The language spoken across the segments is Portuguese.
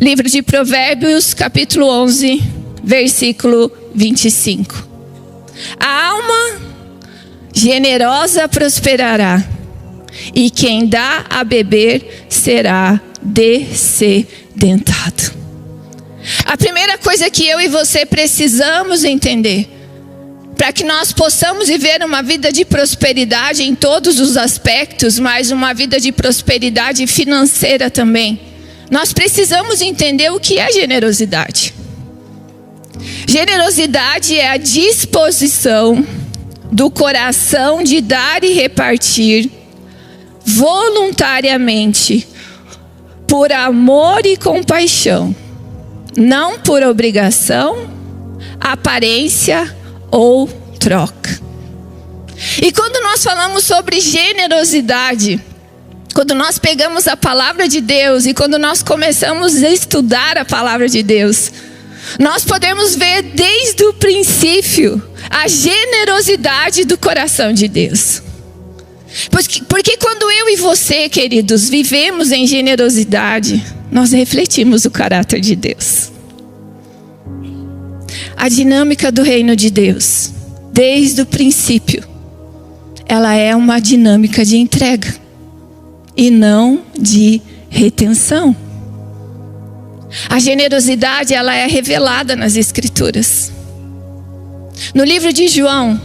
Livro de Provérbios, capítulo 11, versículo 25. A alma generosa prosperará, e quem dá a beber será descedentado. A primeira coisa que eu e você precisamos entender, para que nós possamos viver uma vida de prosperidade em todos os aspectos, mas uma vida de prosperidade financeira também, nós precisamos entender o que é generosidade. Generosidade é a disposição do coração de dar e repartir voluntariamente, por amor e compaixão, não por obrigação, aparência ou troca. E quando nós falamos sobre generosidade, quando nós pegamos a palavra de Deus e quando nós começamos a estudar a palavra de Deus, nós podemos ver desde o princípio a generosidade do coração de Deus. Porque quando eu e você, queridos, vivemos em generosidade, nós refletimos o caráter de Deus. A dinâmica do reino de Deus, desde o princípio, ela é uma dinâmica de entrega e não de retenção. A generosidade, ela é revelada nas Escrituras. No livro de João,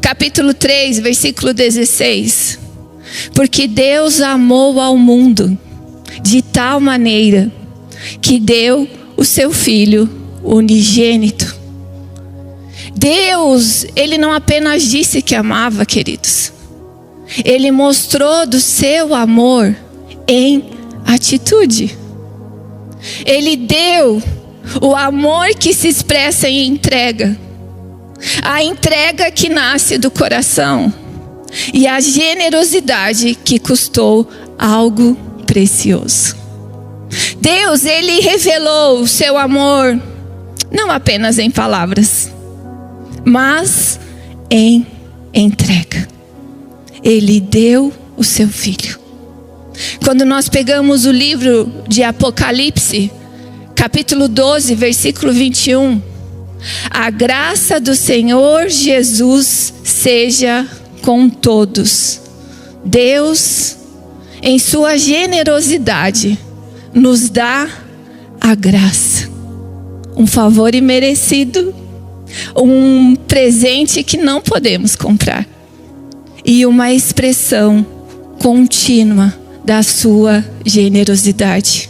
capítulo 3, versículo 16. Porque Deus amou ao mundo de tal maneira que deu o seu Filho unigênito. Deus, Ele não apenas disse que amava, queridos. Ele mostrou do seu amor em atitude. Ele deu o amor que se expressa em entrega. A entrega que nasce do coração. E a generosidade que custou algo precioso. Deus, Ele revelou o seu amor, não apenas em palavras, mas em entrega. Ele deu o seu Filho. Quando nós pegamos o livro de Apocalipse, capítulo 12, versículo 21. A graça do Senhor Jesus seja com todos. Deus, em sua generosidade, nos dá a graça. Um favor imerecido, um presente que não podemos comprar. E uma expressão contínua da sua generosidade.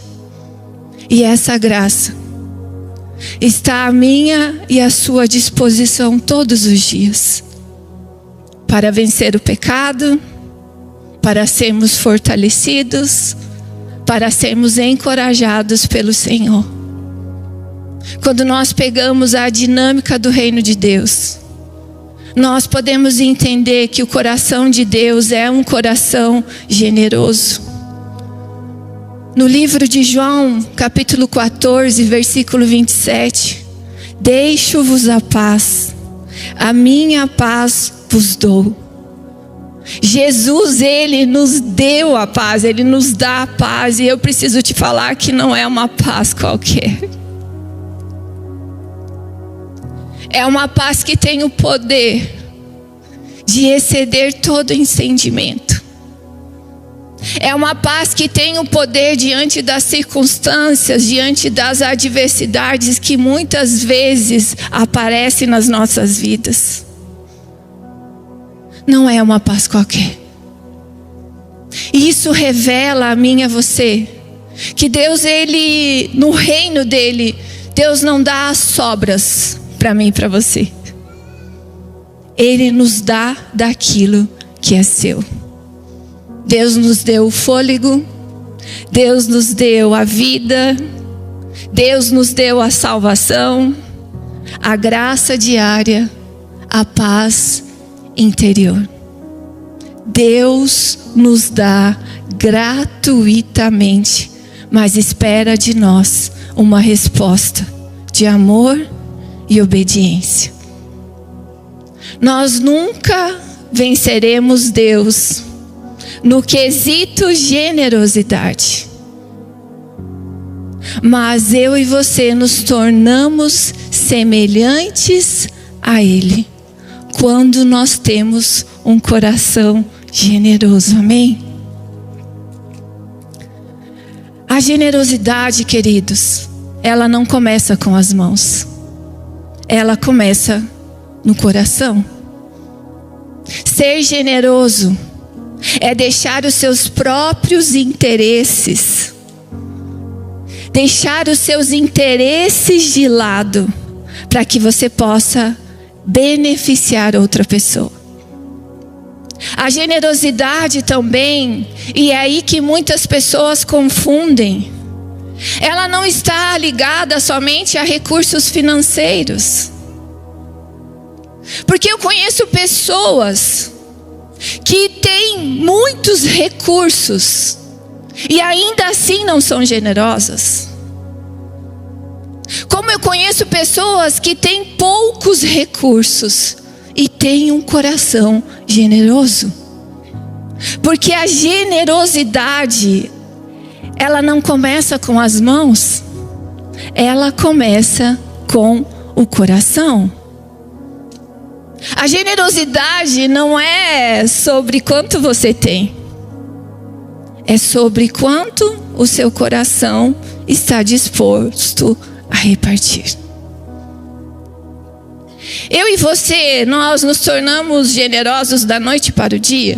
E essa graça está à minha e à sua disposição todos os dias. Para vencer o pecado, para sermos fortalecidos, para sermos encorajados pelo Senhor. Quando nós pegamos a dinâmica do reino de Deus, nós podemos entender que o coração de Deus é um coração generoso. No livro de João, capítulo 14, versículo 27. Deixo-vos a paz, a minha paz vos dou. Jesus, Ele nos deu a paz, Ele nos dá a paz. E eu preciso te falar que não é uma paz qualquer. É uma paz que tem o poder de exceder todo entendimento. É uma paz que tem o poder diante das circunstâncias, diante das adversidades que muitas vezes aparecem nas nossas vidas. Não é uma paz qualquer. E isso revela a mim e a você que Deus, Ele, no reino dEle, Deus não dá as sobras para mim e para você. Ele nos dá daquilo que é seu. Deus nos deu o fôlego, Deus nos deu a vida, Deus nos deu a salvação, a graça diária, a paz interior. Deus nos dá gratuitamente, mas espera de nós uma resposta de amor e obediência. Nós nunca venceremos Deus no quesito generosidade. mas eu e você nos tornamos semelhantes a Ele quando nós temos um coração generoso. Amém? A generosidade, queridos, ela não começa com as mãos. Ela começa no coração. Ser generoso é deixar os seus próprios interesses, deixar os seus interesses de lado, para que você possa beneficiar outra pessoa. A generosidade também, e é aí que muitas pessoas confundem, ela não está ligada somente a recursos financeiros. Porque eu conheço pessoas que têm muitos recursos e ainda assim não são generosas. Como eu conheço pessoas que têm poucos recursos e têm um coração generoso. Porque a generosidade, ela não começa com as mãos, ela começa com o coração. A generosidade não é sobre quanto você tem, é sobre quanto o seu coração está disposto a repartir. Eu e você, nós nos tornamos generosos da noite para o dia?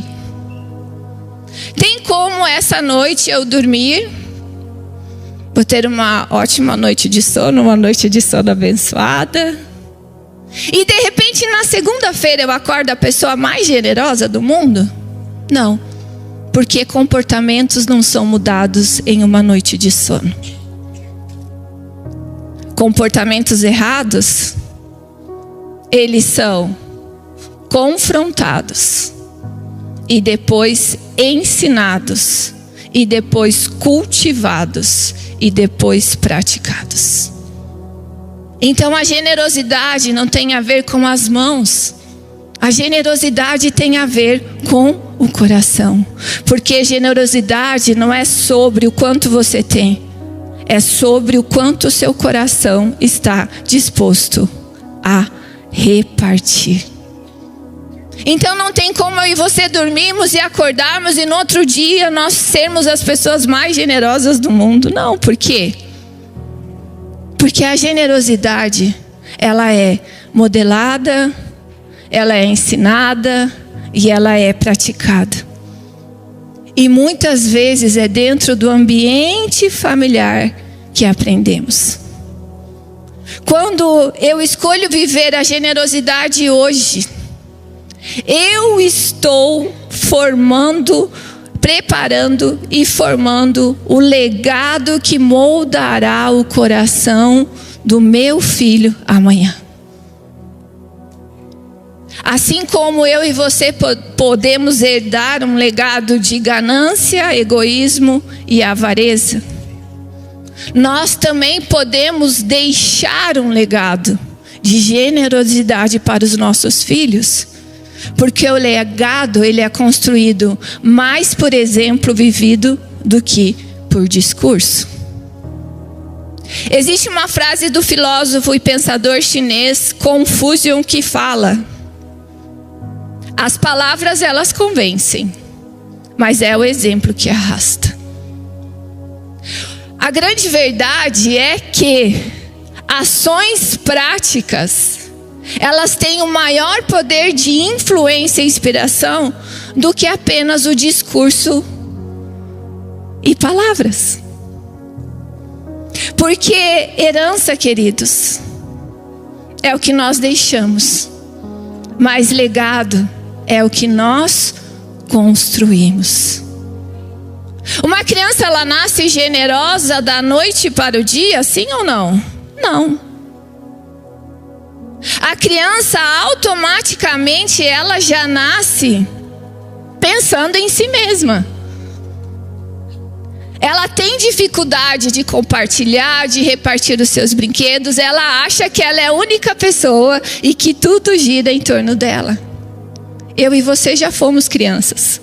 Tem como essa noite eu dormir, vou ter uma ótima noite de sono, uma noite de sono abençoada, e de repente na segunda-feira eu acordo a pessoa mais generosa do mundo? Não, porque comportamentos não são mudados em uma noite de sono. Comportamentos errados, eles são confrontados e depois ensinados e depois cultivados e depois praticados. Então a generosidade não tem a ver com as mãos. A generosidade tem a ver com o coração. Porque generosidade não é sobre o quanto você tem, é sobre o quanto o seu coração está disposto a repartir. Então não tem como eu e você dormirmos e acordarmos e no outro dia nós sermos as pessoas mais generosas do mundo. Não, por quê? Porque a generosidade, ela é modelada, ela é ensinada e ela é praticada. E muitas vezes é dentro do ambiente familiar que aprendemos. Quando eu escolho viver a generosidade hoje, eu estou preparando e formando o legado que moldará o coração do meu filho amanhã. Assim como eu e você podemos herdar um legado de ganância, egoísmo e avareza, nós também podemos deixar um legado de generosidade para os nossos filhos. Porque o legado, ele é construído mais por exemplo vivido do que por discurso. Existe uma frase do filósofo e pensador chinês Confúcio que fala: as palavras elas convencem, mas é o exemplo que arrasta. A grande verdade é que ações práticas, elas têm um maior poder de influência e inspiração do que apenas o discurso e palavras. Porque herança, queridos, é o que nós deixamos, mas legado é o que nós construímos. Uma criança, ela nasce generosa da noite para o dia, sim ou não? Não. A criança automaticamente ela já nasce pensando em si mesma. Ela tem dificuldade de compartilhar, de repartir os seus brinquedos. Ela acha que ela é a única pessoa e que tudo gira em torno dela. Eu e você já fomos crianças.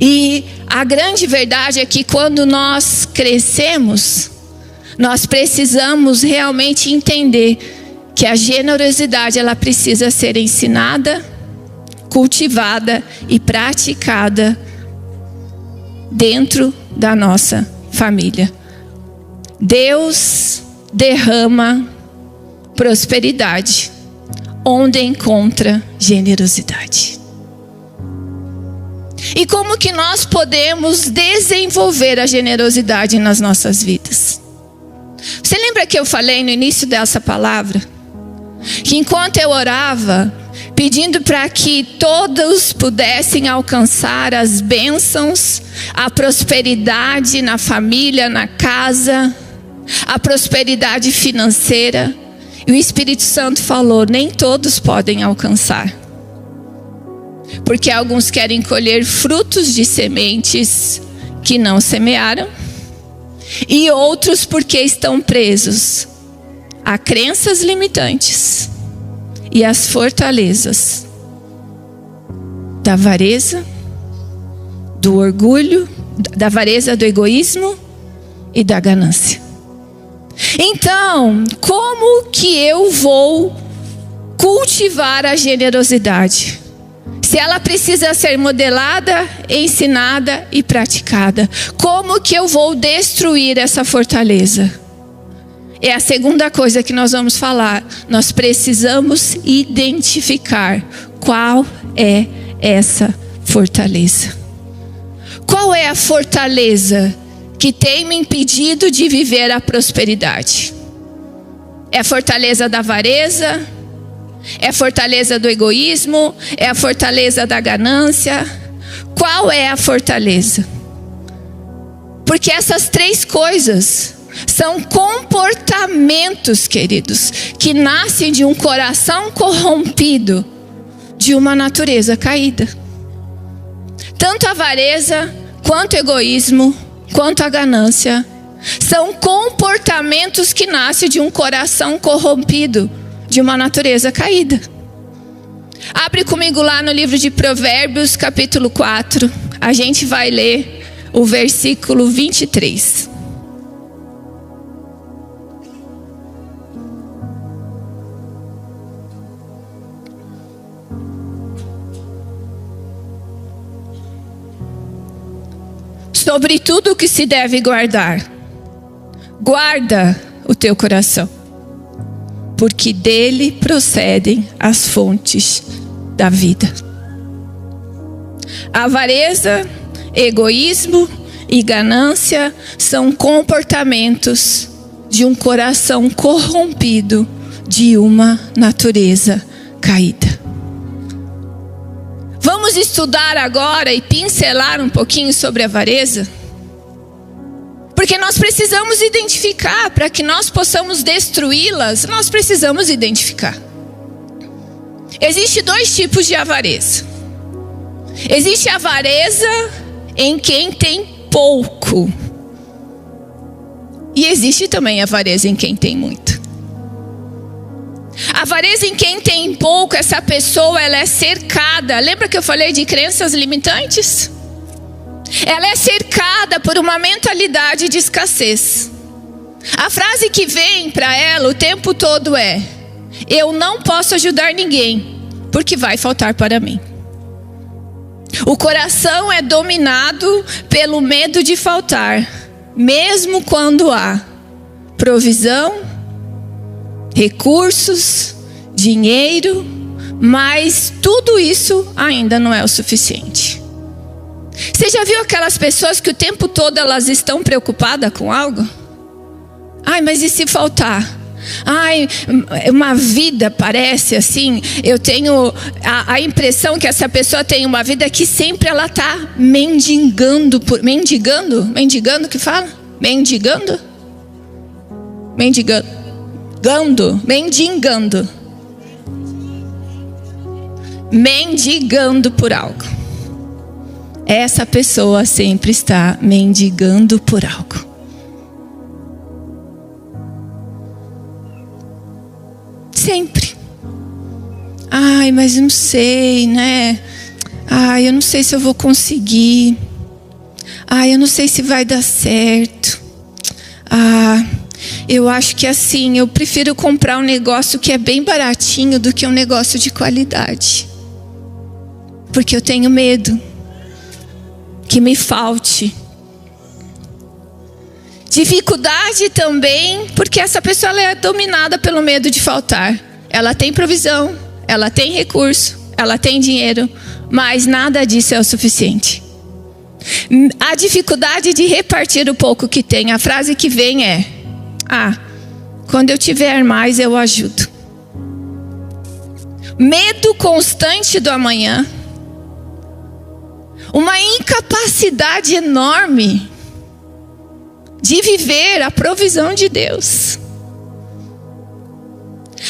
E a grande verdade é que quando nós crescemos, nós precisamos realmente entender que a generosidade ela precisa ser ensinada, cultivada e praticada dentro da nossa família. Deus derrama prosperidade onde encontra generosidade. E como que nós podemos desenvolver a generosidade nas nossas vidas? Você lembra que eu falei no início dessa palavra? Que enquanto eu orava, pedindo para que todos pudessem alcançar as bênçãos, a prosperidade na família, na casa, a prosperidade financeira. E o Espírito Santo falou, nem todos podem alcançar. Porque alguns querem colher frutos de sementes que não semearam. E outros porque estão presos a crenças limitantes e as fortalezas da avareza, do orgulho, da avareza, do egoísmo e da ganância. Então, como que eu vou cultivar a generosidade? Se ela precisa ser modelada, ensinada e praticada. Como que eu vou destruir essa fortaleza? É a segunda coisa que nós vamos falar. Nós precisamos identificar qual é essa fortaleza. Qual é a fortaleza que tem me impedido de viver a prosperidade? É a fortaleza da avareza? É a fortaleza do egoísmo? É a fortaleza da ganância? Qual é a fortaleza? Porque essas três coisas são comportamentos, queridos, que nascem de um coração corrompido, de uma natureza caída. Tanto a avareza, quanto o egoísmo, quanto a ganância, são comportamentos que nascem de um coração corrompido, de uma natureza caída. Abre comigo lá no livro de Provérbios, capítulo 4. A gente vai ler o versículo 23. Sobre tudo o que se deve guardar, guarda o teu coração, porque dele procedem as fontes da vida. A avareza, egoísmo e ganância são comportamentos de um coração corrompido, de uma natureza caída. Vamos estudar agora e pincelar um pouquinho sobre a avareza? Porque nós precisamos identificar, para que nós possamos destruí-las, nós precisamos identificar. Existem dois tipos de avareza. Existe a avareza em quem tem pouco. E existe também a avareza em quem tem muito. A avareza em quem tem pouco, essa pessoa ela é cercada. Lembra que eu falei de crenças limitantes? Ela é cercada por uma mentalidade de escassez. A frase que vem para ela o tempo todo é: eu não posso ajudar ninguém, porque vai faltar para mim. O coração é dominado pelo medo de faltar, mesmo quando há provisão, recursos, dinheiro, mas tudo isso ainda não é o suficiente. Você já viu aquelas pessoas que o tempo todo elas estão preocupadas com algo? Ai, mas e se faltar? Ai, uma vida parece assim. Eu tenho a impressão que essa pessoa tem uma vida que sempre ela está mendigando. Mendigando que fala? Mendigando por algo. Essa pessoa sempre está mendigando por algo. Sempre. Ai, mas eu não sei, né? Ai, eu não sei se eu vou conseguir. Eu não sei se vai dar certo. Eu acho que assim, eu prefiro comprar um negócio que é bem baratinho do que um negócio de qualidade. Porque eu tenho medo que me falte. Dificuldade também, porque essa pessoa ela é dominada pelo medo de faltar. Ela tem provisão, ela tem recurso, ela tem dinheiro, mas nada disso é o suficiente. A dificuldade de repartir o pouco que tem. A frase que vem é: quando eu tiver mais eu ajudo. Medo constante do amanhã. Uma incapacidade enorme de viver a provisão de Deus.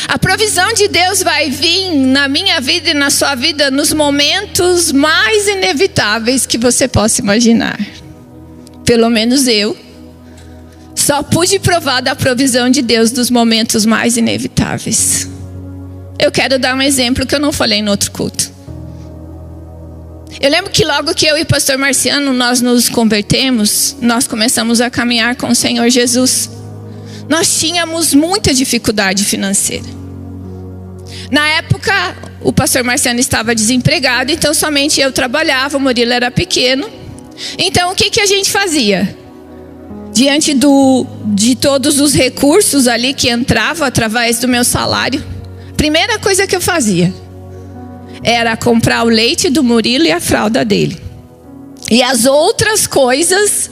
A provisão de Deus vai vir na minha vida e na sua vida nos momentos mais inevitáveis que você possa imaginar. Pelo menos eu só pude provar da provisão de Deus nos momentos mais inevitáveis. Eu quero dar um exemplo que eu não falei no outro culto. Eu lembro que logo que eu e o pastor Marciano, nós nos convertemos, nós começamos a caminhar com o Senhor Jesus. Nós tínhamos muita dificuldade financeira. Na época, o pastor Marciano estava desempregado, então somente eu trabalhava, o Murilo era pequeno. Então o que a gente fazia? Diante de todos os recursos ali que entravam através do meu salário, a primeira coisa que eu fazia era comprar o leite do Murilo e a fralda dele. E as outras coisas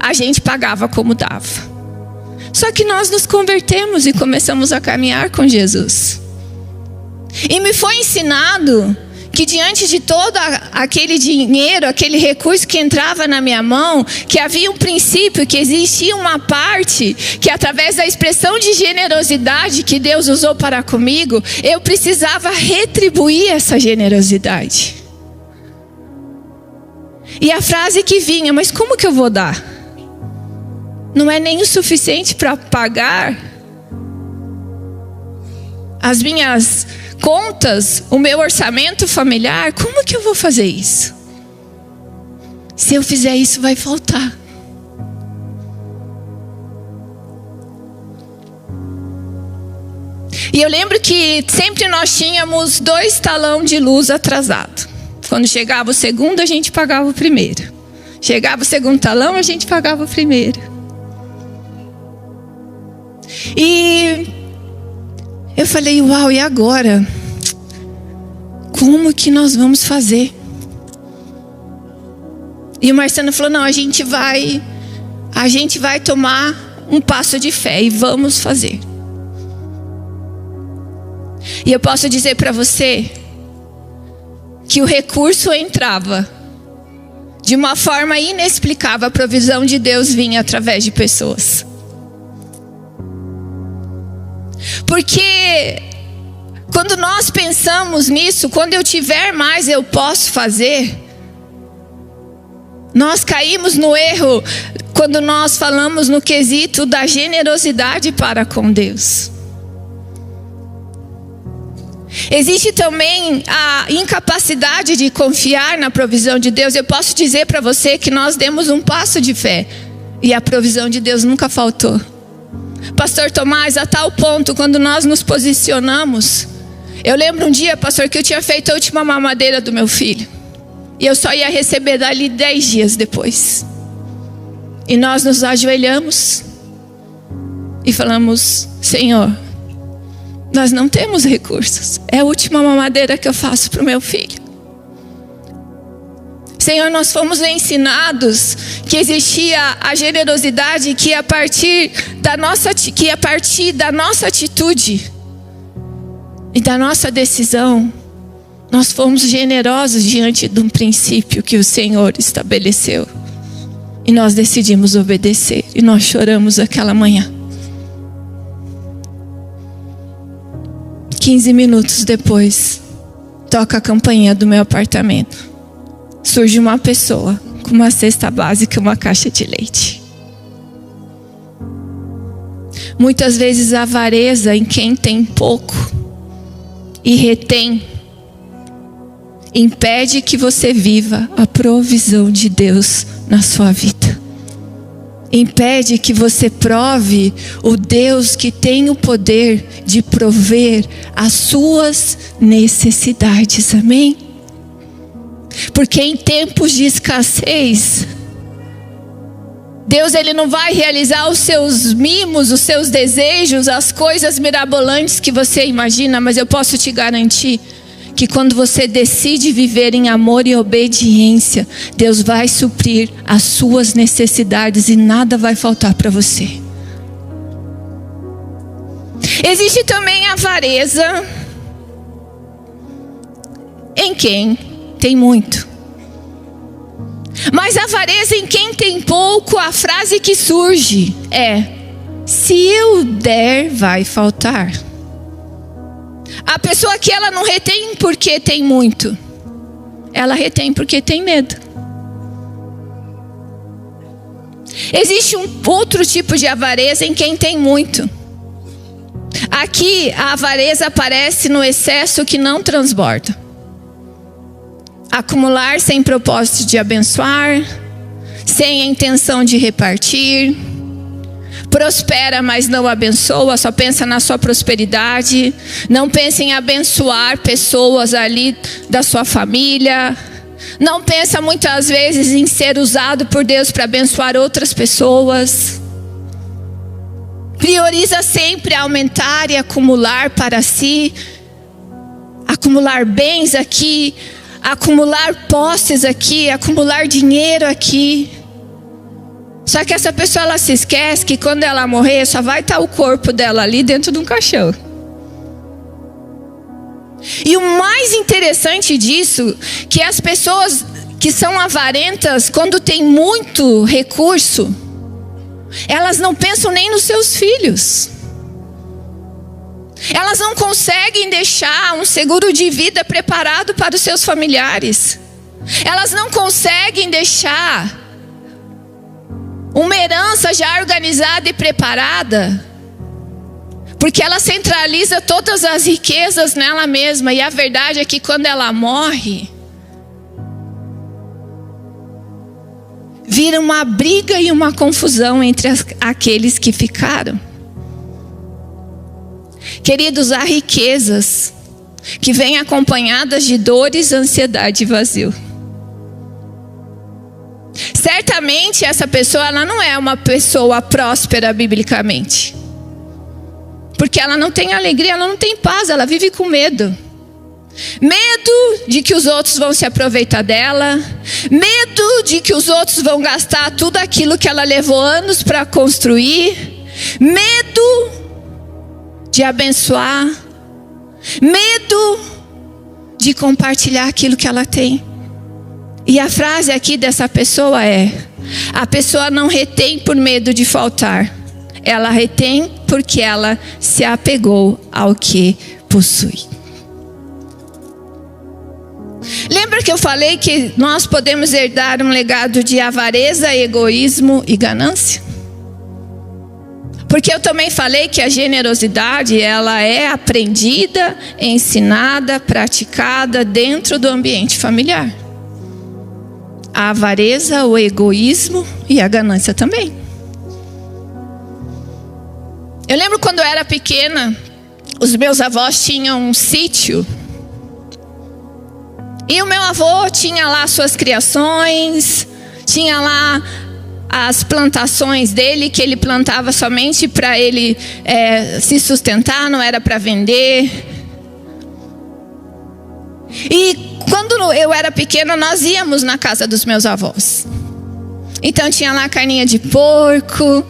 a gente pagava como dava. Só que nós nos convertemos e começamos a caminhar com Jesus. E me foi ensinado que diante de todo aquele dinheiro, aquele recurso que entrava na minha mão, que havia um princípio, que existia uma parte, que através da expressão de generosidade que Deus usou para comigo, eu precisava retribuir essa generosidade. E a frase que vinha: mas como que eu vou dar? Não é nem o suficiente para pagar as minhas contas, o meu orçamento familiar. Como que eu vou fazer isso? Se eu fizer isso, vai faltar. E eu lembro que sempre nós tínhamos 2 talões de luz atrasado. Quando chegava o segundo, a gente pagava o primeiro. Chegava o segundo talão, a gente pagava o primeiro. E eu falei: uau, e agora? Como que nós vamos fazer? E o Marciano falou: não, a gente vai tomar um passo de fé e vamos fazer. E eu posso dizer para você que o recurso entrava de uma forma inexplicável. A provisão de Deus vinha através de pessoas. Porque quando nós pensamos nisso, quando eu tiver mais eu posso fazer, nós caímos no erro quando nós falamos no quesito da generosidade para com Deus. Existe também a incapacidade de confiar na provisão de Deus. Eu posso dizer para você que nós demos um passo de fé e a provisão de Deus nunca faltou. Pastor Tomás, a tal ponto, quando nós nos posicionamos, eu lembro um dia, pastor, que eu tinha feito a última mamadeira do meu filho, e eu só ia receber dali 10 dias depois. E nós nos ajoelhamos e falamos: Senhor, nós não temos recursos, é a última mamadeira que eu faço para o meu filho. Senhor, nós fomos ensinados que existia a generosidade que a partir da nossa atitude e da nossa decisão, nós fomos generosos diante de um princípio que o Senhor estabeleceu. E nós decidimos obedecer, e nós choramos aquela manhã. 15 minutos depois, toca a campainha do meu apartamento. Surge uma pessoa com uma cesta básica e uma caixa de leite. Muitas vezes a avareza em quem tem pouco e retém impede que você viva a provisão de Deus na sua vida. Impede que você prove o Deus que tem o poder de prover as suas necessidades. Amém? Porque em tempos de escassez, Deus ele não vai realizar os seus mimos, os seus desejos, as coisas mirabolantes que você imagina, mas eu posso te garantir que quando você decide viver em amor e obediência, Deus vai suprir as suas necessidades e nada vai faltar para você. Existe também a avareza em quem tem muito. Mas a avareza em quem tem pouco, a frase que surge é: se eu der, vai faltar. A pessoa que ela não retém porque tem muito, ela retém porque tem medo. Existe um outro tipo de avareza em quem tem muito. Aqui a avareza aparece no excesso que não transborda. Acumular sem propósito de abençoar, sem a intenção de repartir. Prospera, mas não abençoa, só pensa na sua prosperidade. Não pensa em abençoar pessoas ali da sua família. Não pensa muitas vezes em ser usado por Deus para abençoar outras pessoas. Prioriza sempre aumentar e acumular para si. Acumular bens aqui, acumular posses aqui, acumular dinheiro aqui. Só que essa pessoa ela se esquece que quando ela morrer só vai estar o corpo dela ali dentro de um caixão. E o mais interessante disso, que as pessoas que são avarentas, quando tem muito recurso, elas não pensam nem nos seus filhos. Elas não conseguem deixar um seguro de vida preparado para os seus familiares. Elas não conseguem deixar uma herança já organizada e preparada, porque ela centraliza todas as riquezas nela mesma. E a verdade é que quando ela morre, vira uma briga e uma confusão entre aqueles que ficaram. Queridos, há riquezas que vêm acompanhadas de dores, ansiedade e vazio. Certamente essa pessoa ela não é uma pessoa próspera biblicamente, porque ela não tem alegria, ela não tem paz, ela vive com medo. Medo de que os outros vão se aproveitar dela, medo de que os outros vão gastar tudo aquilo que ela levou anos para construir, medo de abençoar, medo de compartilhar aquilo que ela tem. E a frase aqui dessa pessoa é: a pessoa não retém por medo de faltar, ela retém porque ela se apegou ao que possui. Lembra que eu falei que nós podemos herdar um legado de avareza, egoísmo e ganância? Porque eu também falei que a generosidade ela é aprendida, ensinada, praticada dentro do ambiente familiar. A avareza, o egoísmo e a ganância também. Eu lembro quando eu era pequena, os meus avós tinham um sítio. E o meu avô tinha lá suas criações, tinha lá as plantações dele, que ele plantava somente para ele se sustentar, não era para vender. E quando eu era pequena, nós íamos na casa dos meus avós. Então tinha lá a carninha de porco,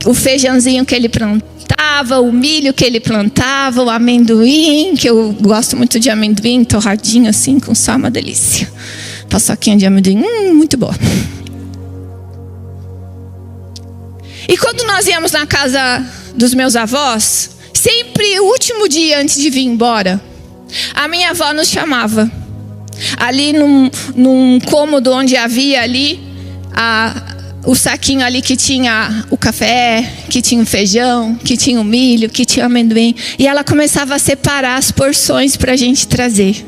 o feijãozinho que ele plantava, o milho que ele plantava, o amendoim, que eu gosto muito de amendoim, torradinho assim, com sal, uma delícia. Paçoquinha de amendoim, muito boa. E quando nós íamos na casa dos meus avós, sempre o último dia antes de vir embora, a minha avó nos chamava. Ali num cômodo onde havia ali o saquinho ali que tinha o café, que tinha o feijão, que tinha o milho, que tinha o amendoim. E ela começava a separar as porções para a gente trazer.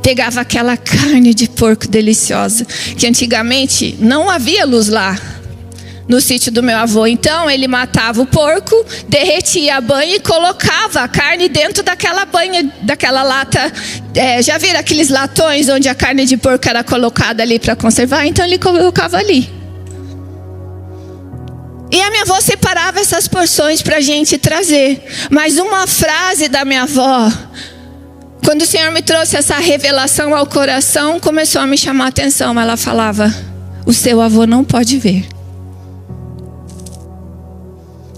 pegava aquela carne de porco deliciosa, que antigamente não havia luz lá no sítio do meu avô. Então ele matava o porco, derretia a banha e colocava a carne dentro daquela banha, daquela lata. Já viram aqueles latões onde a carne de porco era colocada ali para conservar? Então ele colocava ali. E a minha avó separava essas porções para a gente trazer. Mas uma frase da minha avó, quando o Senhor me trouxe essa revelação ao coração, começou a me chamar a atenção. Ela falava: o seu avô não pode ver.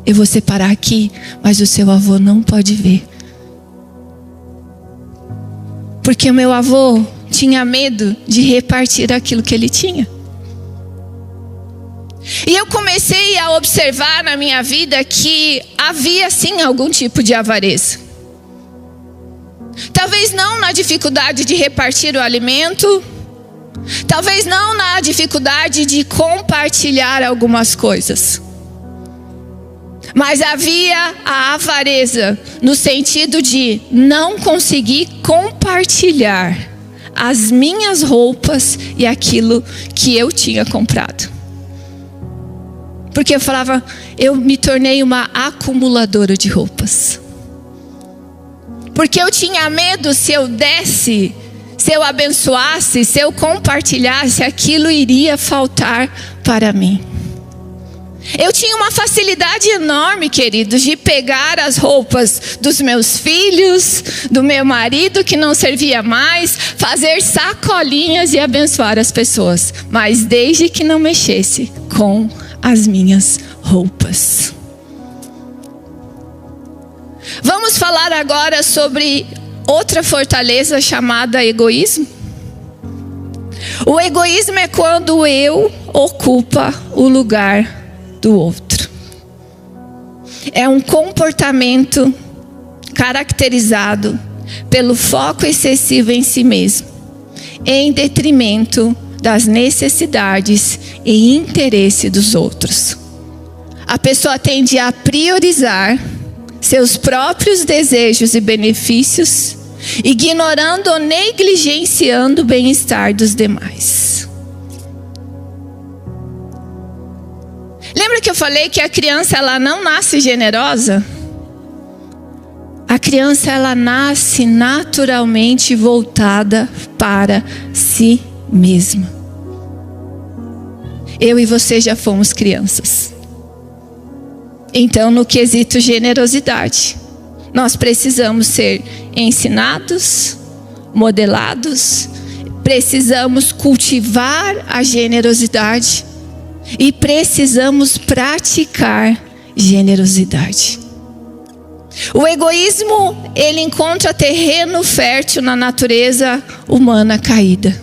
Eu vou separar aqui, mas o seu avô não pode ver. Porque o meu avô tinha medo de repartir aquilo que ele tinha. E eu comecei a observar na minha vida que havia sim algum tipo de avareza. Talvez não na dificuldade de repartir o alimento, talvez não na dificuldade de compartilhar algumas coisas. Mas havia a avareza no sentido de não conseguir compartilhar as minhas roupas e aquilo que eu tinha comprado. Porque eu falava, eu me tornei uma acumuladora de roupas. Porque eu tinha medo, se eu desse, se eu abençoasse, se eu compartilhasse, aquilo iria faltar para mim. Eu tinha uma facilidade enorme, queridos, de pegar as roupas dos meus filhos, do meu marido que não servia mais, fazer sacolinhas e abençoar as pessoas. Mas desde que não mexesse com as minhas roupas. Vamos falar agora sobre outra fortaleza chamada egoísmo. O egoísmo é quando o eu ocupa o lugar do outro. É um comportamento caracterizado pelo foco excessivo em si mesmo, em detrimento das necessidades e interesse dos outros. A pessoa tende a priorizar seus próprios desejos e benefícios, ignorando ou negligenciando o bem-estar dos demais. Lembra que eu falei que a criança ela não nasce generosa? A criança ela nasce naturalmente voltada para si mesma. Eu e você já fomos crianças. Então, no quesito generosidade, nós precisamos ser ensinados, modelados, precisamos cultivar a generosidade e precisamos praticar generosidade. O egoísmo, ele encontra terreno fértil na natureza humana caída.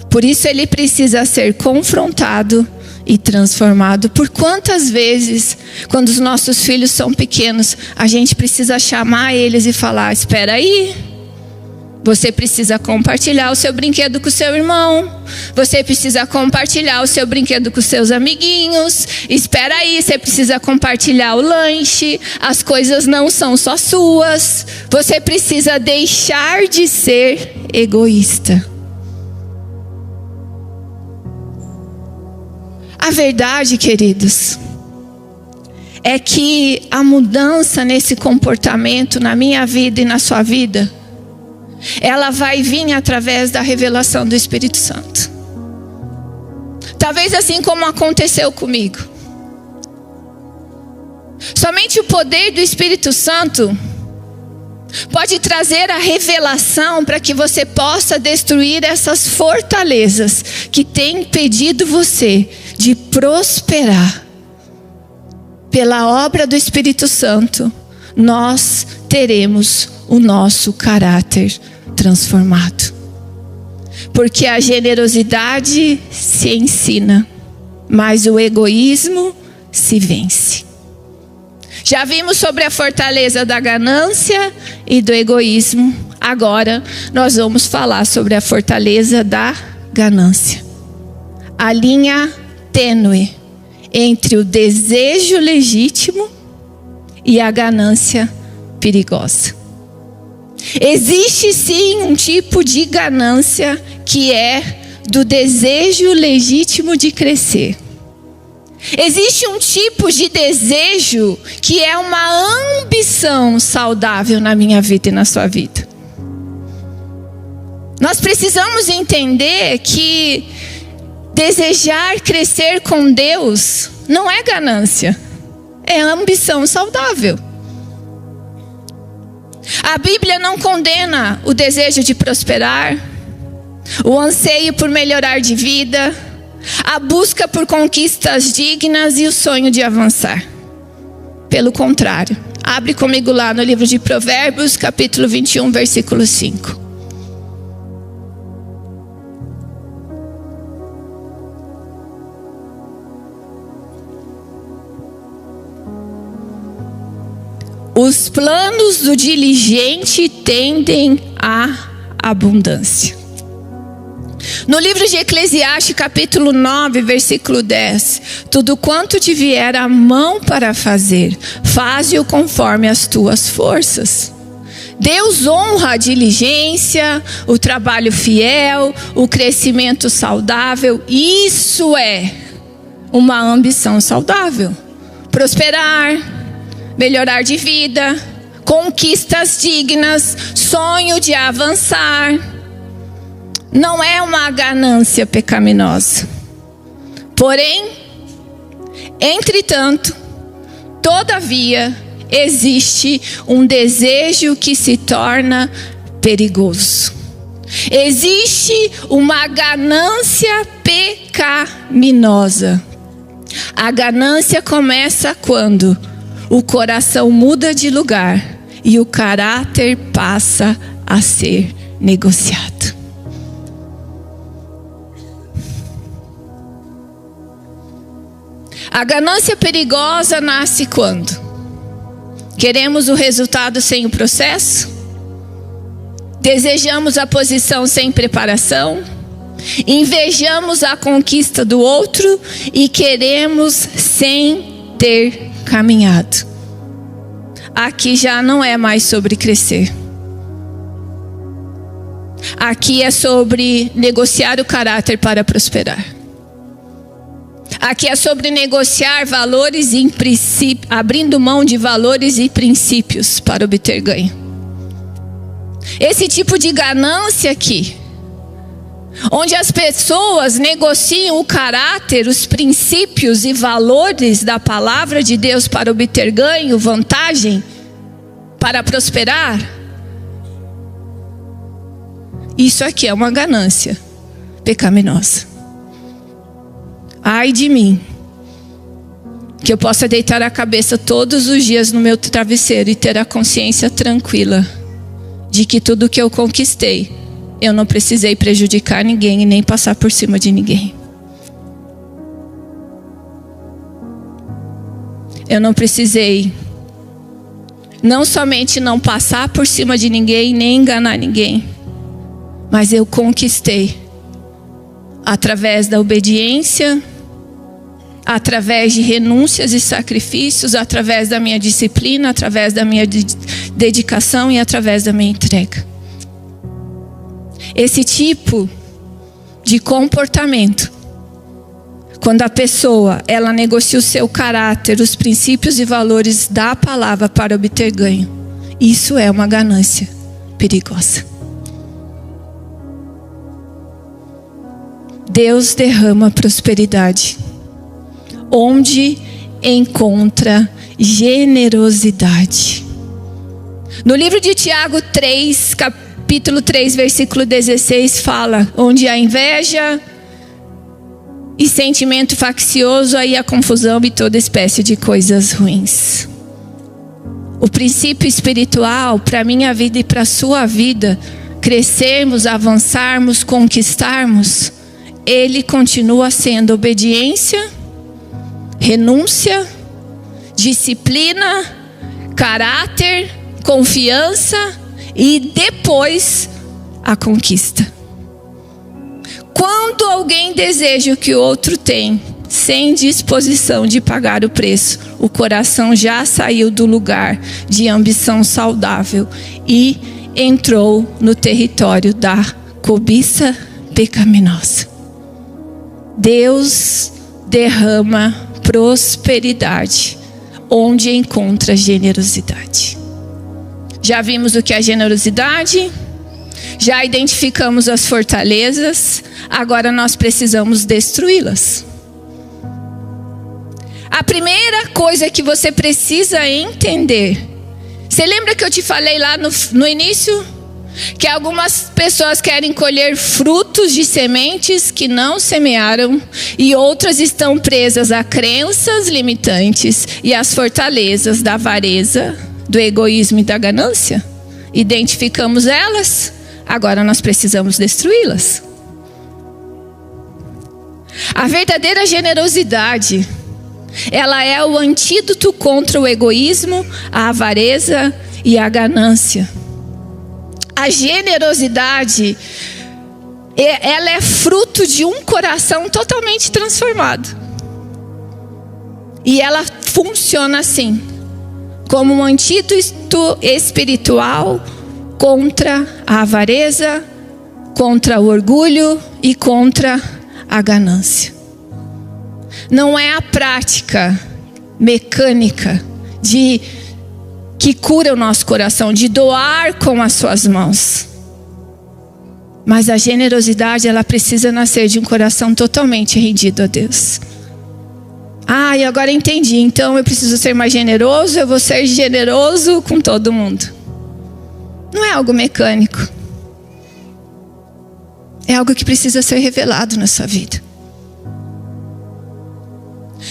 Por isso ele precisa ser confrontado e transformado. Por quantas vezes, quando os nossos filhos são pequenos, a gente precisa chamar eles e falar: espera aí, você precisa compartilhar o seu brinquedo com o seu irmão, você precisa compartilhar o seu brinquedo com os seus amiguinhos, espera aí, você precisa compartilhar o lanche, as coisas não são só suas, você precisa deixar de ser egoísta. A verdade, queridos, é que a mudança nesse comportamento na minha vida e na sua vida, ela vai vir através da revelação do Espírito Santo. Talvez assim como aconteceu comigo. Somente o poder do Espírito Santo pode trazer a revelação para que você possa destruir essas fortalezas que têm impedido você de prosperar. Pela obra do Espírito Santo, nós teremos o nosso caráter transformado. Porque a generosidade se ensina, mas o egoísmo se vence. Já vimos sobre a fortaleza da ganância e do egoísmo. Agora nós vamos falar sobre a fortaleza da ganância. A linha tênue entre o desejo legítimo e a ganância perigosa. Existe sim um tipo de ganância que é do desejo legítimo de crescer. Existe um tipo de desejo que é uma ambição saudável na minha vida e na sua vida. Nós precisamos entender que desejar crescer com Deus não é ganância, é ambição saudável. A Bíblia não condena o desejo de prosperar, o anseio por melhorar de vida, a busca por conquistas dignas e o sonho de avançar. Pelo contrário, abre comigo lá no livro de Provérbios, capítulo 21, versículo 5. Os planos do diligente tendem à abundância. No livro de Eclesiastes, capítulo 9, versículo 10. Tudo quanto te vier a mão para fazer, faze-o conforme as tuas forças. Deus honra a diligência, o trabalho fiel, o crescimento saudável. Isso é uma ambição saudável. Prosperar, melhorar de vida, conquistas dignas, sonho de avançar. Não é uma ganância pecaminosa. Porém, entretanto, todavia, existe um desejo que se torna perigoso. Existe uma ganância pecaminosa. A ganância começa quando o coração muda de lugar e o caráter passa a ser negociado. A ganância perigosa nasce quando queremos o resultado sem o processo, desejamos a posição sem preparação, invejamos a conquista do outro e queremos sem ter caminhado. Aqui já não é mais sobre crescer. Aqui é sobre negociar o caráter para prosperar. Aqui é sobre negociar valores e princípios, abrindo mão de valores e princípios para obter ganho. Esse tipo de ganância aqui, onde as pessoas negociam o caráter, os princípios e valores da palavra de Deus para obter ganho, vantagem, para prosperar. Isso aqui é uma ganância pecaminosa. Ai de mim, que eu possa deitar a cabeça todos os dias no meu travesseiro e ter a consciência tranquila de que tudo que eu conquistei, eu não precisei prejudicar ninguém e nem passar por cima de ninguém. Eu não precisei não somente não passar por cima de ninguém, nem enganar ninguém, mas eu conquistei através da obediência, através de renúncias e sacrifícios, através da minha disciplina, através da minha dedicação e através da minha entrega. Esse tipo de comportamento, quando a pessoa, ela negocia o seu caráter, os princípios e valores da palavra para obter ganho, isso é uma ganância perigosa. Deus derrama prosperidade onde encontra generosidade. No livro de Tiago 3, capítulo 3, versículo 16, fala: onde há inveja e sentimento faccioso, aí há confusão e toda espécie de coisas ruins. O princípio espiritual para a minha vida e para a sua vida, crescermos, avançarmos, conquistarmos, ele continua sendo obediência, renúncia, disciplina, caráter, confiança e depois a conquista. Quando alguém deseja o que o outro tem, sem disposição de pagar o preço, o coração já saiu do lugar de ambição saudável e entrou no território da cobiça pecaminosa. Deus derrama prosperidade onde encontra generosidade. Já vimos o que é generosidade, já identificamos as fortalezas, agora nós precisamos destruí-las. A primeira coisa que você precisa entender, você lembra que eu te falei lá no início? Que algumas pessoas querem colher frutos de sementes que não semearam, e outras estão presas a crenças limitantes e às fortalezas da avareza, do egoísmo e da ganância. Identificamos elas, agora nós precisamos destruí-las. A verdadeira generosidade, ela é o antídoto contra o egoísmo, a avareza e a ganância. A generosidade, ela é fruto de um coração totalmente transformado. E ela funciona assim, como um antídoto espiritual contra a avareza, contra o orgulho e contra a ganância. Não é a prática mecânica que cura o nosso coração, de doar com as suas mãos. Mas a generosidade, ela precisa nascer de um coração totalmente rendido a Deus. E agora entendi. Então eu preciso ser mais generoso, eu vou ser generoso com todo mundo. Não é algo mecânico. É algo que precisa ser revelado na sua vida.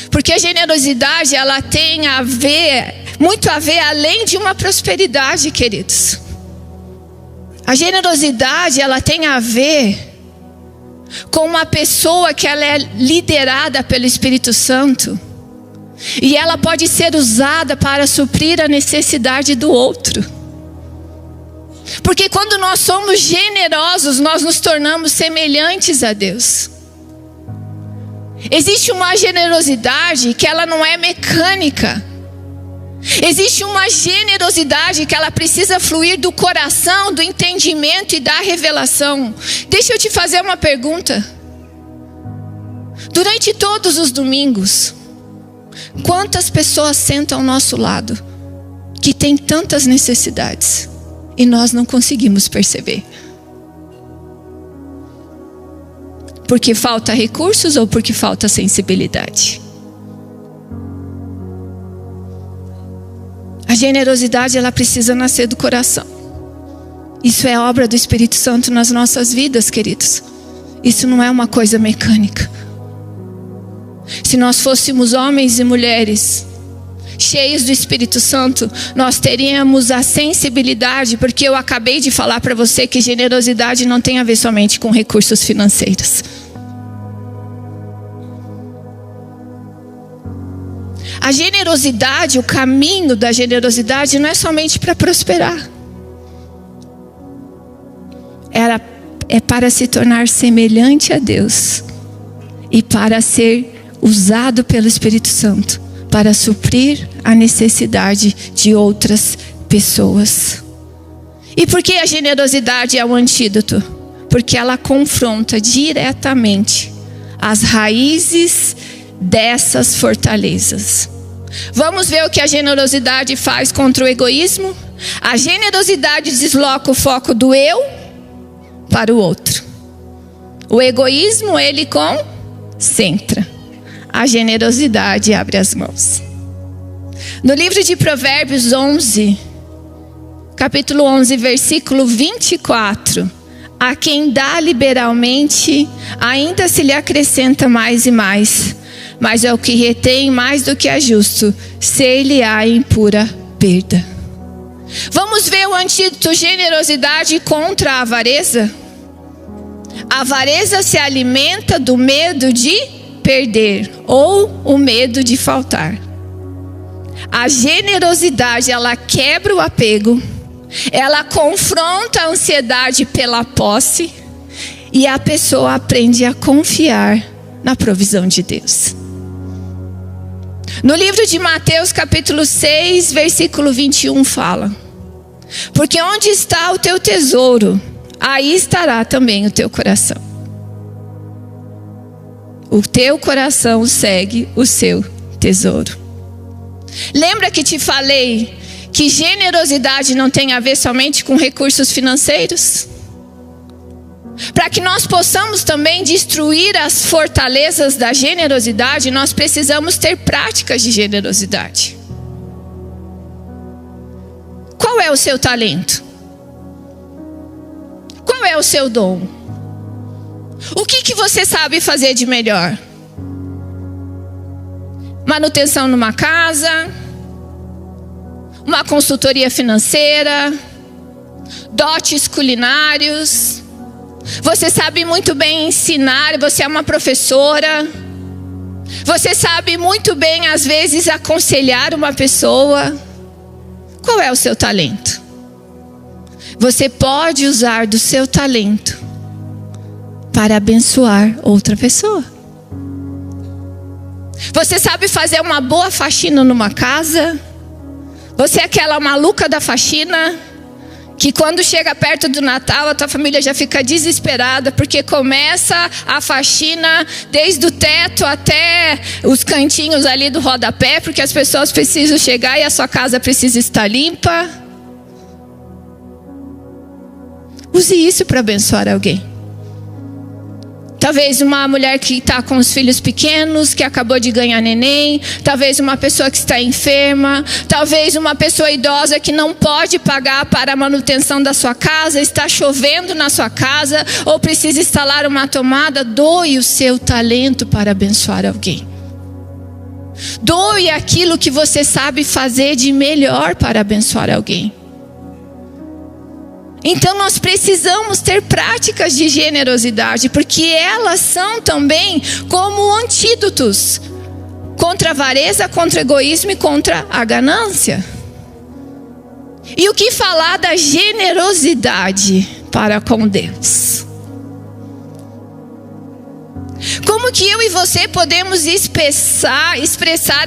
Porque a generosidade, ela tem muito a ver além de uma prosperidade, queridos. A generosidade, ela tem a ver com uma pessoa que ela é liderada pelo Espírito Santo. E ela pode ser usada para suprir a necessidade do outro. Porque quando nós somos generosos, nós nos tornamos semelhantes a Deus. Existe uma generosidade que ela não é mecânica. Existe uma generosidade que ela precisa fluir do coração, do entendimento e da revelação. Deixa eu te fazer uma pergunta. Durante todos os domingos, quantas pessoas sentam ao nosso lado que têm tantas necessidades e nós não conseguimos perceber? Porque falta recursos ou porque falta sensibilidade? A generosidade, ela precisa nascer do coração. Isso é obra do Espírito Santo nas nossas vidas, queridos. Isso não é uma coisa mecânica. Se nós fôssemos homens e mulheres cheios do Espírito Santo, nós teríamos a sensibilidade, porque eu acabei de falar para você que generosidade não tem a ver somente com recursos financeiros. A generosidade, o caminho da generosidade não é somente para prosperar. É para se tornar semelhante a Deus e para ser usado pelo Espírito Santo para suprir a necessidade de outras pessoas. E por que a generosidade é o antídoto? Porque ela confronta diretamente as raízes dessas fortalezas. Vamos ver o que a generosidade faz contra o egoísmo? A generosidade desloca o foco do eu para o outro. O egoísmo, ele concentra. A generosidade abre as mãos. No livro de Provérbios 11, capítulo 11, versículo 24. A quem dá liberalmente, ainda se lhe acrescenta mais e mais. Mas ao que retém mais do que é justo, ser-lhe-á em pura perda. Vamos ver o antídoto generosidade contra a avareza? A avareza se alimenta do medo de perder ou o medo de faltar. A generosidade, ela quebra o apego, ela confronta a ansiedade pela posse e a pessoa aprende a confiar na provisão de Deus. No livro de Mateus capítulo 6, versículo 21 fala: Porque onde está o teu tesouro, aí estará também o teu coração. O teu coração segue o seu tesouro. Lembra que te falei que generosidade não tem a ver somente com recursos financeiros? Para que nós possamos também destruir as fortalezas da generosidade, nós precisamos ter práticas de generosidade. Qual é o seu talento? Qual é o seu dom? O que você sabe fazer de melhor? Manutenção numa casa, uma consultoria financeira, dotes culinários. Você sabe muito bem ensinar, você é uma professora. Você sabe muito bem, às vezes, aconselhar uma pessoa. Qual é o seu talento? Você pode usar do seu talento para abençoar outra pessoa. Você sabe fazer uma boa faxina numa casa? Você é aquela maluca da faxina que quando chega perto do Natal, a tua família já fica desesperada, porque começa a faxina desde o teto até os cantinhos ali do rodapé, porque as pessoas precisam chegar e a sua casa precisa estar limpa. Use isso para abençoar alguém. Talvez uma mulher que está com os filhos pequenos, que acabou de ganhar neném. Talvez uma pessoa que está enferma. Talvez uma pessoa idosa que não pode pagar para a manutenção da sua casa. Está chovendo na sua casa ou precisa instalar uma tomada. Doe o seu talento para abençoar alguém. Doe aquilo que você sabe fazer de melhor para abençoar alguém. Então nós precisamos ter práticas de generosidade, porque elas são também como antídotos contra a avareza, contra o egoísmo e contra a ganância. E o que falar da generosidade para com Deus? Como que eu e você podemos expressar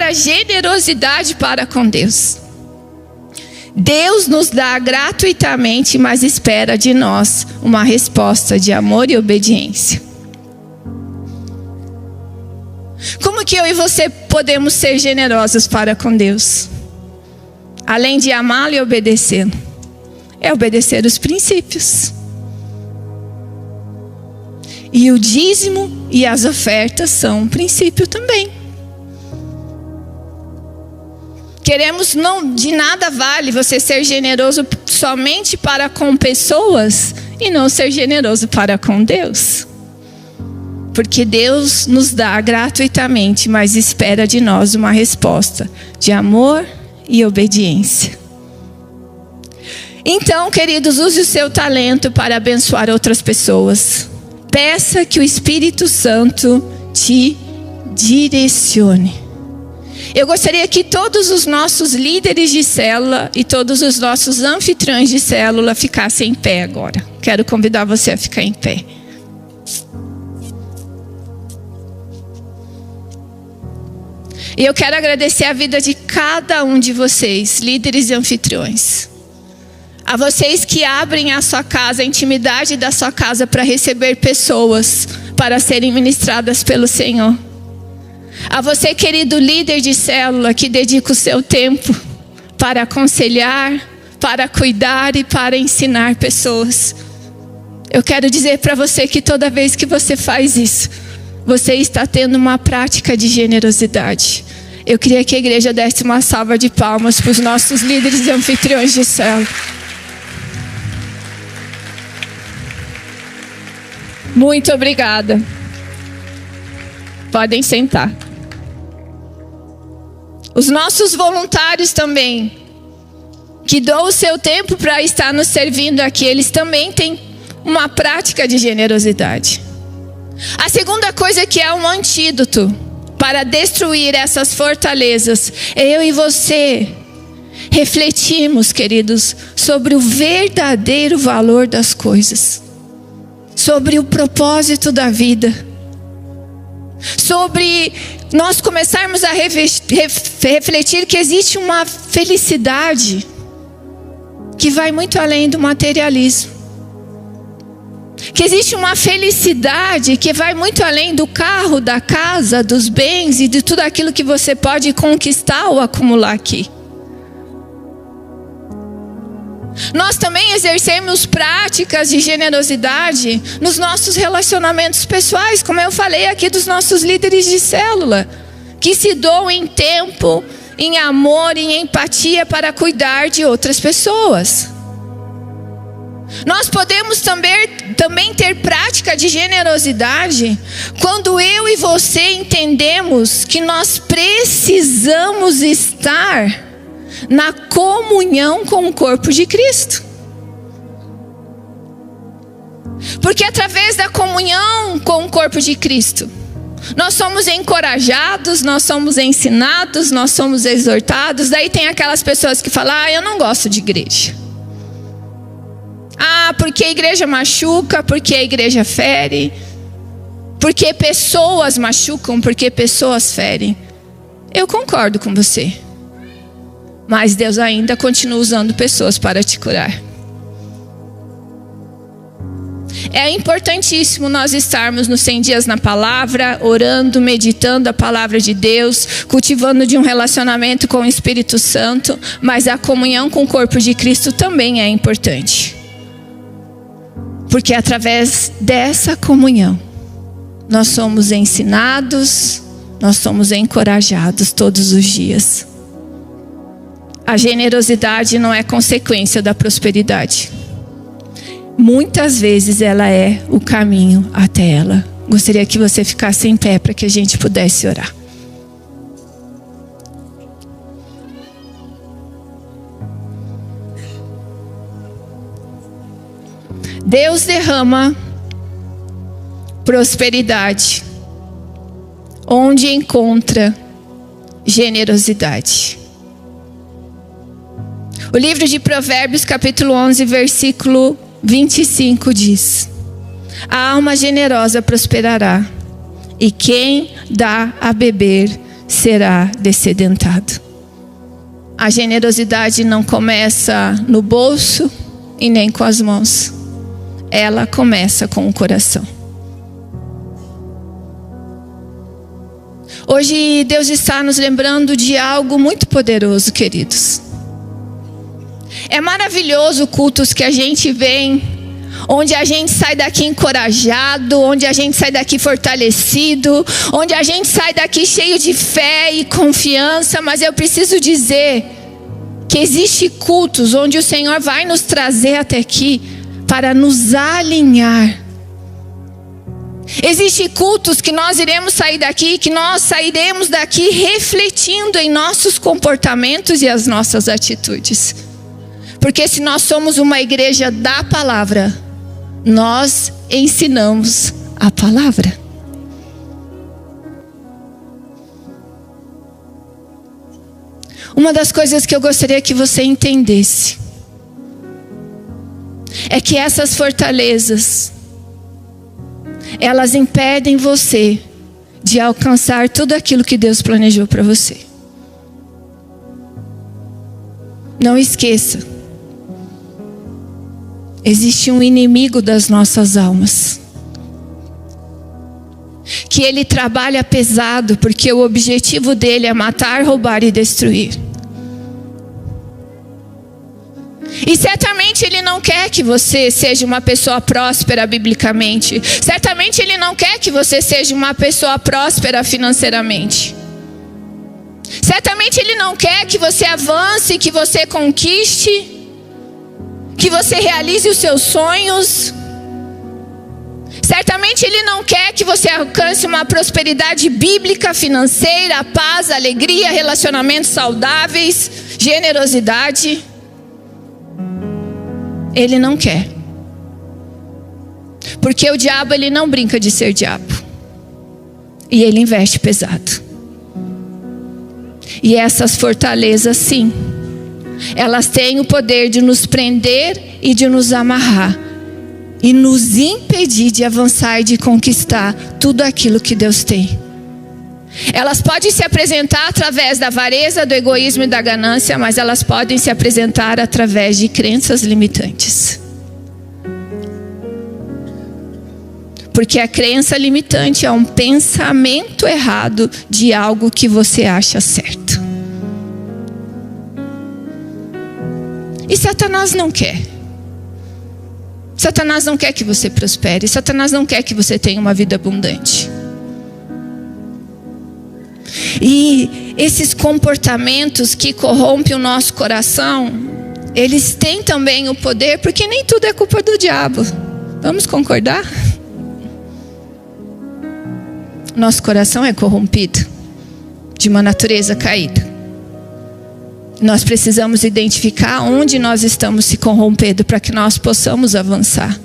a generosidade para com Deus? Deus nos dá gratuitamente, mas espera de nós uma resposta de amor e obediência. Como que eu e você podemos ser generosos para com Deus? Além de amá-lo e obedecê-lo, é obedecer os princípios. E o dízimo e as ofertas são um princípio também. De nada vale você ser generoso somente para com pessoas e não ser generoso para com Deus. Porque Deus nos dá gratuitamente, mas espera de nós uma resposta de amor e obediência. Então, queridos, use o seu talento para abençoar outras pessoas. Peça que o Espírito Santo te direcione. Eu gostaria que todos os nossos líderes de célula e todos os nossos anfitriões de célula ficassem em pé agora. Quero convidar você a ficar em pé. E eu quero agradecer a vida de cada um de vocês, líderes e anfitriões. A vocês que abrem a sua casa, a intimidade da sua casa para receber pessoas para serem ministradas pelo Senhor. A você, querido líder de célula, que dedica o seu tempo para aconselhar, para cuidar e para ensinar pessoas. Eu quero dizer para você que toda vez que você faz isso, você está tendo uma prática de generosidade. Eu queria que a igreja desse uma salva de palmas para os nossos líderes e anfitriões de célula. Muito obrigada. Podem sentar. Os nossos voluntários também, que dão o seu tempo para estar nos servindo aqui, eles também têm uma prática de generosidade. A segunda coisa que é um antídoto para destruir essas fortalezas, é eu e você refletirmos, queridos, sobre o verdadeiro valor das coisas, sobre o propósito da vida, sobre nós começarmos a refletir que existe uma felicidade que vai muito além do materialismo. Que existe uma felicidade que vai muito além do carro, da casa, dos bens e de tudo aquilo que você pode conquistar ou acumular aqui. Nós também exercemos práticas de generosidade nos nossos relacionamentos pessoais, como eu falei aqui dos nossos líderes de célula, que se doam em tempo, em amor, em empatia para cuidar de outras pessoas. Nós podemos também ter prática de generosidade quando eu e você entendemos que nós precisamos estar na comunhão com o corpo de Cristo. Porque através da comunhão com o corpo de Cristo, nós somos encorajados, nós somos ensinados, nós somos exortados. Daí tem aquelas pessoas que falam: eu não gosto de igreja. Porque a igreja machuca, porque a igreja fere, porque pessoas machucam, porque pessoas ferem. Eu concordo com você. Mas Deus ainda continua usando pessoas para te curar. É importantíssimo nós estarmos nos 100 dias na palavra, orando, meditando a palavra de Deus, cultivando de um relacionamento com o Espírito Santo, mas a comunhão com o corpo de Cristo também é importante. Porque através dessa comunhão, nós somos ensinados, nós somos encorajados todos os dias. A generosidade não é consequência da prosperidade. Muitas vezes ela é o caminho até ela. Gostaria que você ficasse em pé para que a gente pudesse orar. Deus derrama prosperidade onde encontra generosidade. O livro de Provérbios, capítulo 11, versículo 25 diz: a alma generosa prosperará, e quem dá a beber será descedentado. A generosidade não começa no bolso e nem com as mãos. Ela começa com o coração. Hoje Deus está nos lembrando de algo muito poderoso, queridos. É maravilhoso cultos que a gente vem, onde a gente sai daqui encorajado, onde a gente sai daqui fortalecido, onde a gente sai daqui cheio de fé e confiança. Mas eu preciso dizer que existe cultos onde o Senhor vai nos trazer até aqui para nos alinhar. Existem cultos que nós iremos sair daqui, que nós sairemos daqui refletindo em nossos comportamentos e as nossas atitudes. Porque se nós somos uma igreja da palavra, nós ensinamos a palavra. Uma das coisas que eu gostaria que você entendesse é que essas fortalezas, elas impedem você de alcançar tudo aquilo que Deus planejou para você. Não esqueça. Existe um inimigo das nossas almas, que ele trabalha pesado, porque o objetivo dele é matar, roubar e destruir. E certamente ele não quer que você seja uma pessoa próspera biblicamente. Certamente ele não quer que você seja uma pessoa próspera financeiramente. Certamente ele não quer que você avance, que você conquiste, que você realize os seus sonhos. Certamente ele não quer que você alcance uma prosperidade bíblica, financeira, paz, alegria, relacionamentos saudáveis, generosidade. Ele não quer. Porque o diabo, ele não brinca de ser diabo. E ele investe pesado. E essas fortalezas, sim, elas têm o poder de nos prender e de nos amarrar. E nos impedir de avançar e de conquistar tudo aquilo que Deus tem. Elas podem se apresentar através da avareza, do egoísmo e da ganância, mas elas podem se apresentar através de crenças limitantes. Porque a crença limitante é um pensamento errado de algo que você acha certo. E Satanás não quer. Satanás não quer que você prospere. Satanás não quer que você tenha uma vida abundante. E esses comportamentos que corrompem o nosso coração, eles têm também o poder, porque nem tudo é culpa do diabo. Vamos concordar? Nosso coração é corrompido, de uma natureza caída. Nós precisamos identificar onde nós estamos se corrompendo para que nós possamos avançar.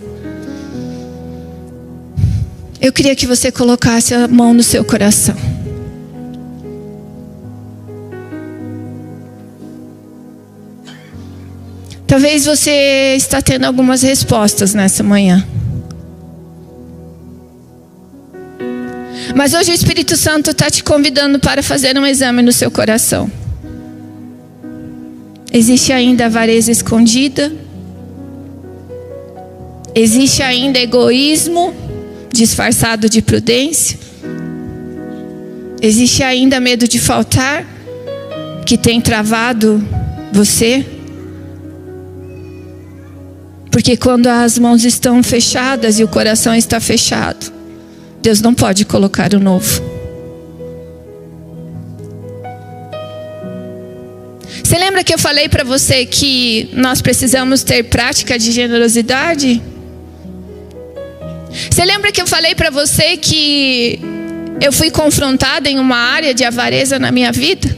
Eu queria que você colocasse a mão no seu coração. Talvez você está tendo algumas respostas nessa manhã. Mas hoje o Espírito Santo está te convidando para fazer um exame no seu coração. Existe ainda avareza escondida? Existe ainda egoísmo disfarçado de prudência? Existe ainda medo de faltar que tem travado você? Porque quando as mãos estão fechadas e o coração está fechado, Deus não pode colocar o novo. Você lembra que eu falei para você que nós precisamos ter prática de generosidade? Você lembra que eu falei para você que eu fui confrontada em uma área de avareza na minha vida?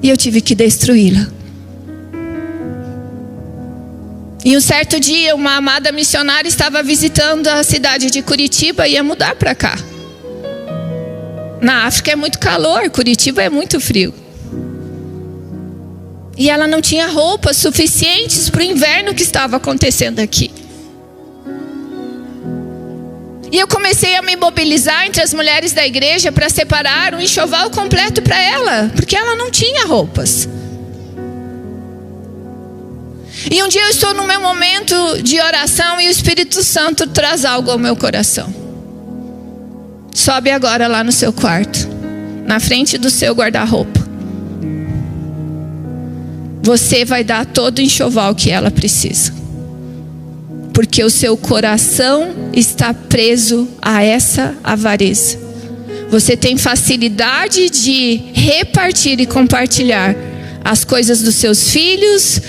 E eu tive que destruí-la. E um certo dia, uma amada missionária estava visitando a cidade de Curitiba e ia mudar para cá. Na África é muito calor, Curitiba é muito frio. E ela não tinha roupas suficientes para o inverno que estava acontecendo aqui. E eu comecei a me mobilizar entre as mulheres da igreja para separar um enxoval completo para ela, porque ela não tinha roupas. E um dia eu estou no meu momento de oração e o Espírito Santo traz algo ao meu coração. Sobe agora lá no seu quarto, na frente do seu guarda-roupa. Você vai dar todo o enxoval que ela precisa. Porque o seu coração está preso a essa avareza. Você tem facilidade de repartir e compartilhar as coisas dos seus filhos,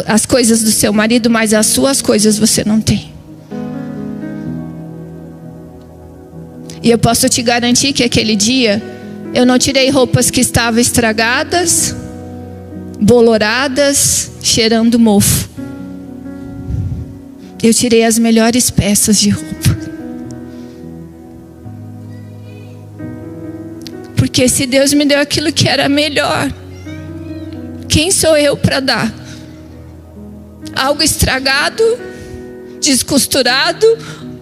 as coisas do seu marido, mas as suas coisas você não tem. E eu posso te garantir que aquele dia eu não tirei roupas que estavam estragadas, boloradas, cheirando mofo. Eu tirei as melhores peças de roupa. Porque se Deus me deu aquilo que era melhor, quem sou eu para dar algo estragado, descosturado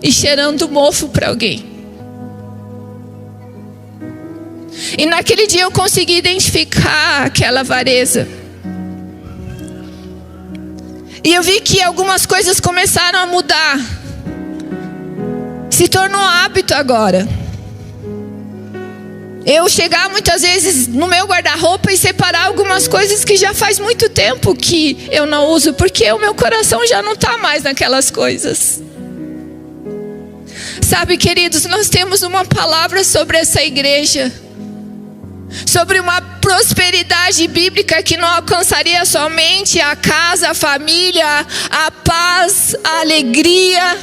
e cheirando mofo para alguém? E naquele dia eu consegui identificar aquela avareza. E eu vi que algumas coisas começaram a mudar. Se tornou hábito agora. Eu chegar muitas vezes no meu guarda-roupa e separar algumas coisas que já faz muito tempo que eu não uso, porque o meu coração já não está mais naquelas coisas. Sabe, queridos, nós temos uma palavra sobre essa igreja, sobre uma prosperidade bíblica que não alcançaria somente a casa, a família, a paz, a alegria,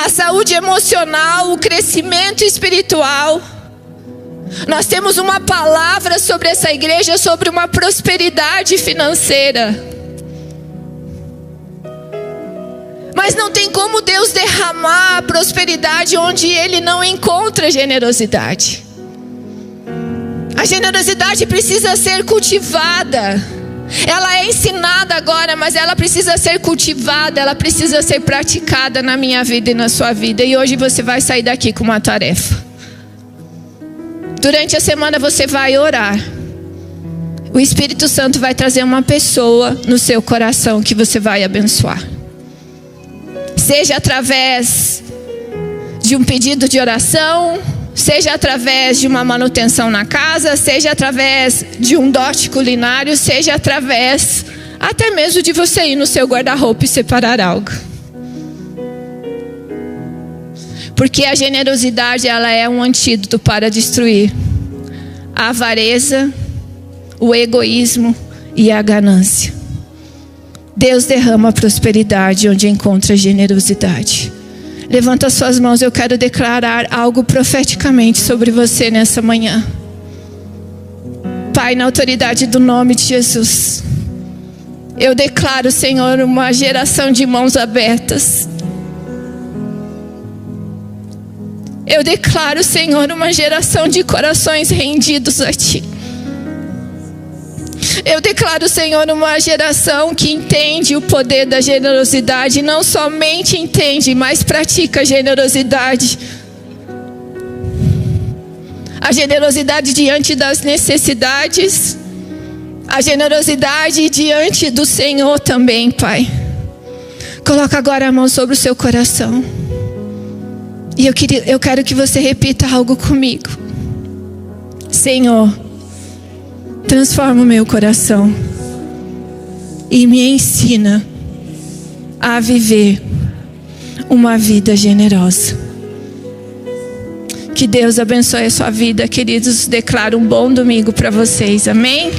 a saúde emocional, o crescimento espiritual. Nós temos uma palavra sobre essa igreja, sobre uma prosperidade financeira. Mas não tem como Deus derramar a prosperidade onde Ele não encontra generosidade. A generosidade precisa ser cultivada. Ela é ensinada agora, mas ela precisa ser cultivada, ela precisa ser praticada na minha vida e na sua vida. E hoje você vai sair daqui com uma tarefa. Durante a semana você vai orar. O Espírito Santo vai trazer uma pessoa no seu coração que você vai abençoar. Seja através de um pedido de oração, seja através de uma manutenção na casa, seja através de um dote culinário, seja através até mesmo de você ir no seu guarda-roupa e separar algo. Porque a generosidade, ela é um antídoto para destruir a avareza, o egoísmo e a ganância. Deus derrama prosperidade onde encontra generosidade. Levanta suas mãos, eu quero declarar algo profeticamente sobre você nessa manhã. Pai, na autoridade do nome de Jesus, eu declaro, Senhor, uma geração de mãos abertas. Eu declaro, Senhor, uma geração de corações rendidos a Ti. Eu declaro, Senhor, uma geração que entende o poder da generosidade. Não somente entende, mas pratica a generosidade. A generosidade diante das necessidades. A generosidade diante do Senhor também, Pai. Coloca agora a mão sobre o seu coração. E eu quero que você repita algo comigo. Senhor, transforma o meu coração e me ensina a viver uma vida generosa. Que Deus abençoe a sua vida, queridos. Declaro um bom domingo para vocês. Amém?